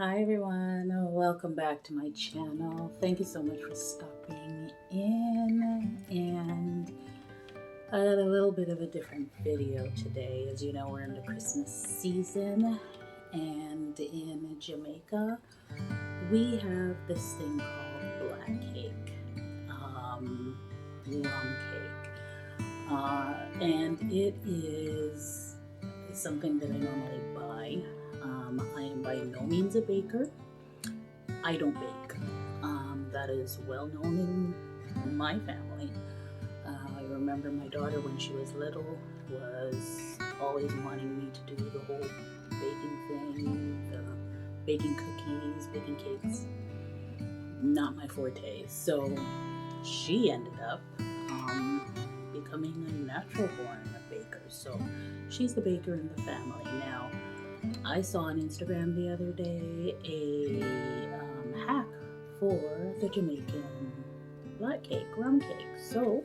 Hi everyone, welcome back to my channel. Thank you so much for stopping in, and I got a little bit of a different video today. As you know, we're in the Christmas season, and in Jamaica we have this thing called black cake, rum cake, and it is something that I normally buy. I am by no means a baker. I don't bake. That is well known in my family. I remember my daughter when she was little was always wanting me to do the whole baking thing, the baking cookies, baking cakes. Not my forte. So she ended up becoming a natural born baker. So she's the baker in the family now. I saw on Instagram the other day a hack for the Jamaican black cake, rum cake. So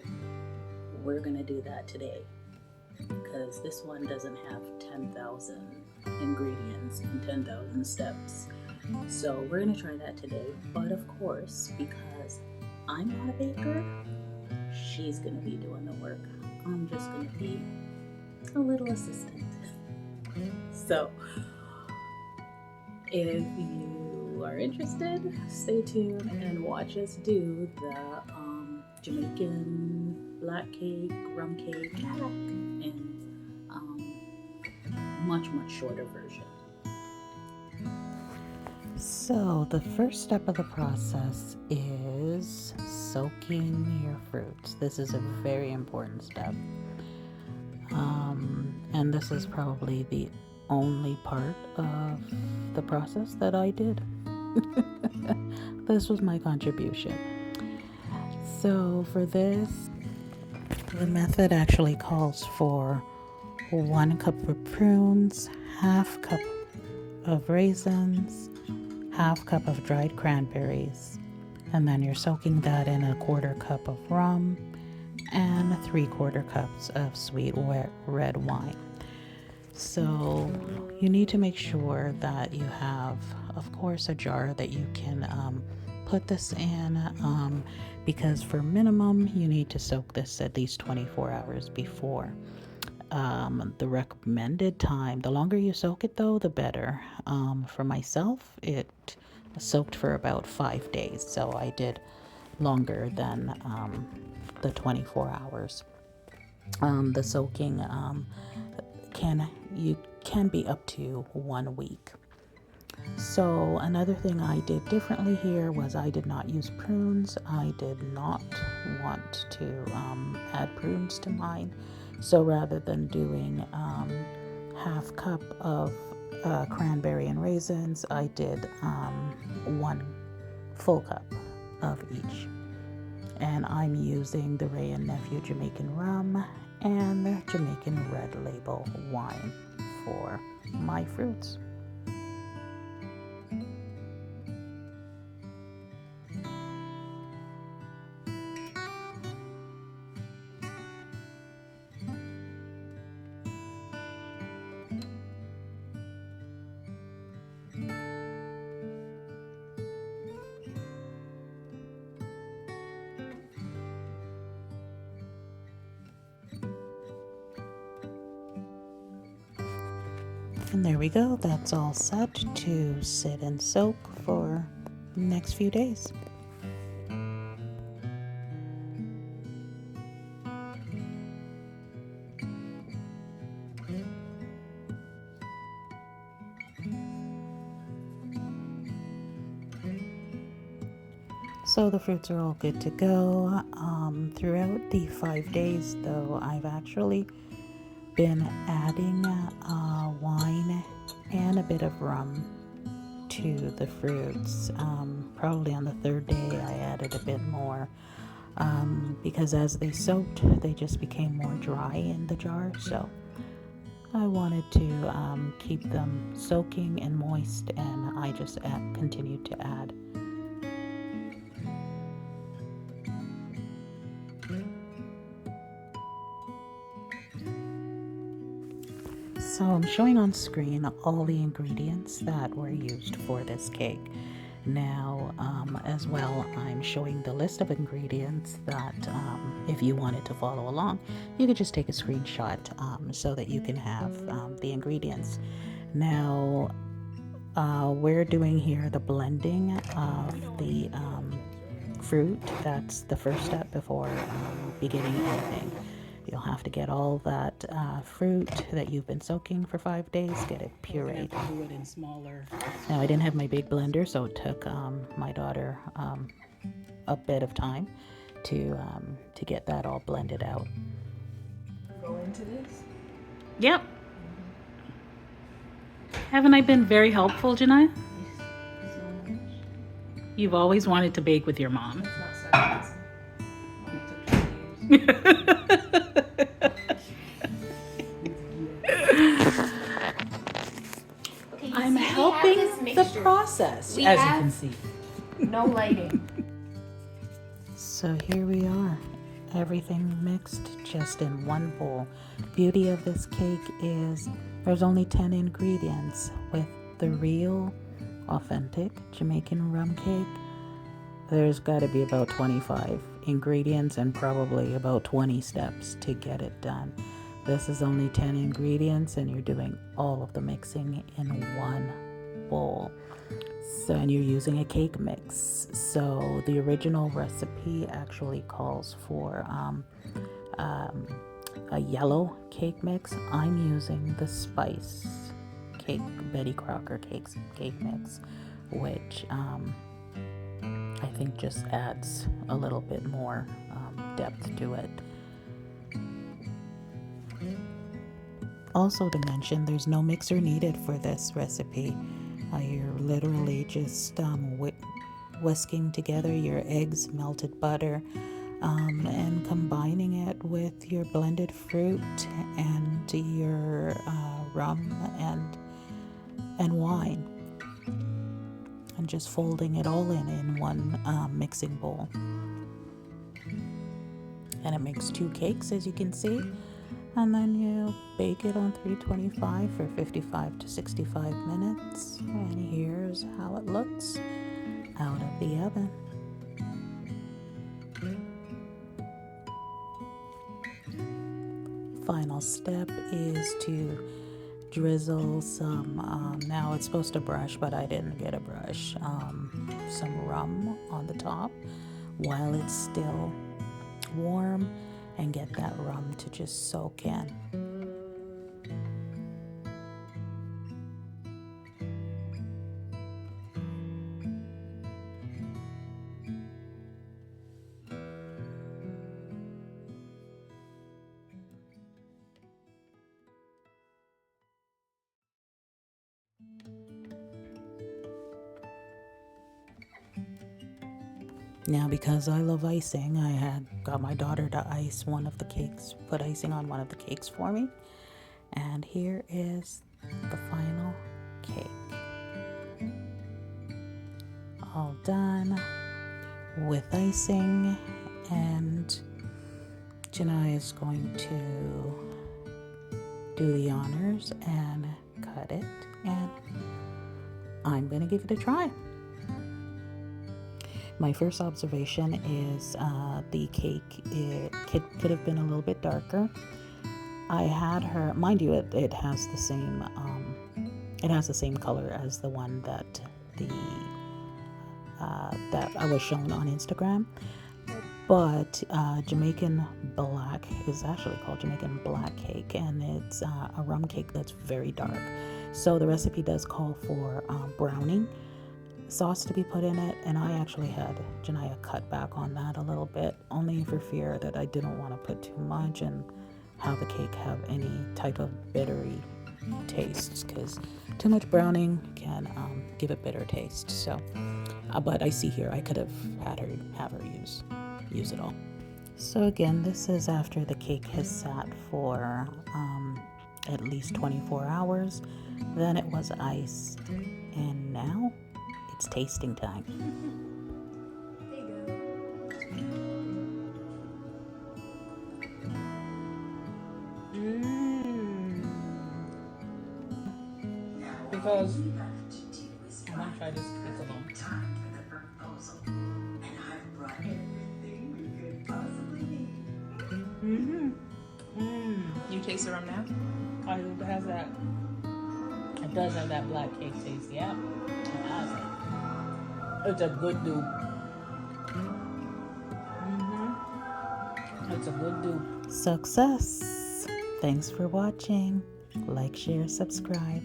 we're gonna do that today because this one doesn't have 10,000 ingredients and 10,000 steps. So we're gonna try that today. But of course, because I'm not a baker, she's gonna be doing the work. I'm just gonna be a little assistant. So if you are interested, stay tuned and watch us do the Jamaican black cake, rum cake hack in much shorter version. So, the first step of the process is soaking your fruits. This is a very important step. And this is probably the only part of the process that I did. This was my contribution. So, for this, the method actually calls for 1 cup of prunes, half cup of raisins, half cup of dried cranberries, and then you're soaking that in 1/4 cup of rum and 3/4 cups of sweet red wine. So you need to make sure that you have, of course, a jar that you can put this in, because for minimum you need to soak this at least 24 hours before. The recommended time, the longer you soak it though, the better. For myself, it soaked for about 5 days, so I did longer than the 24 hours. The soaking can be up to 1 week. So another thing I did differently here was I did not use prunes. I did not want to add prunes to mine. So rather than doing half cup of cranberry and raisins, I did 1 full cup of each. And I'm using the Ray and Nephew Jamaican rum and the Jamaican Red Label wine for my fruits. And there we go, that's all set to sit and soak for the next few days. So the fruits are all good to go. Throughout the 5 days, though, I've actually been adding wine and a bit of rum to the fruits. Probably on the 3rd day, I added a bit more because as they soaked, they just became more dry in the jar. So I wanted to keep them soaking and moist, and I just continued to add. So I'm showing on screen all the ingredients that were used for this cake. Now, as well, I'm showing the list of ingredients that, if you wanted to follow along, you could just take a screenshot so that you can have the ingredients. Now, we're doing here the blending of the fruit. That's the first step before beginning anything. You'll have to get all that fruit that you've been soaking for 5 days, get it pureed. Do it in smaller. Now, I didn't have my big blender, so it took my daughter a bit of time to get that all blended out. Go into this? Yep. Haven't I been very helpful, Janai? So much. You've always wanted to bake with your mom. It's not sarcasm. Only took 20 years. Okay, I'm see, helping we have this the mixture. process, We as you have- can see. No lighting. So here we are, everything mixed just in one bowl. Beauty of this cake is there's only 10 ingredients. With the real, authentic Jamaican rum cake, there's got to be about 25 ingredients and probably about 20 steps to get it done. This is only 10 ingredients and you're doing all of the mixing in one bowl. So, and you're using a cake mix. So the original recipe actually calls for a yellow cake mix. I'm using the spice cake, Betty Crocker cake mix, which I think just adds a little bit more depth to it. Also to mention, there's no mixer needed for this recipe. You're literally just whisking together your eggs, melted butter, and combining it with your blended fruit and your rum and wine, and just folding it all in one mixing bowl. And it makes 2 cakes, as you can see. And then you bake it on 325 for 55 to 65 minutes. And here's how it looks out of the oven. Final step is to drizzle some, now it's supposed to brush, but I didn't get a brush, some rum on the top while it's still warm, and get that rum to just soak in. Now, because I love icing, I had got my daughter to ice one of the cakes, put icing on one of the cakes for me. And here is the final cake. All done with icing, and Janai is going to do the honors and cut it, and I'm going to give it a try. My first observation is the cake, it could have been a little bit darker. I had her, mind you, it has the same color as the one that that I was shown on Instagram. But Jamaican black is actually called Jamaican black cake, and it's a rum cake that's very dark. So the recipe does call for browning sauce to be put in it, and I actually had Janaya cut back on that a little bit, only for fear that I didn't want to put too much and have the cake have any type of bittery tastes, because too much browning can give it bitter taste. So but I see here I could have had her use it all. So again, this is after the cake has sat for at least 24 hours. Then it was iced, and now it's tasting time. There you go. because I want to try this cake alone. You taste the rum now? Oh, it has that. It does have that black cake taste. Yeah, it has it. It's a good dupe. It's a good dupe. Success. Thanks for watching. Like, share, subscribe.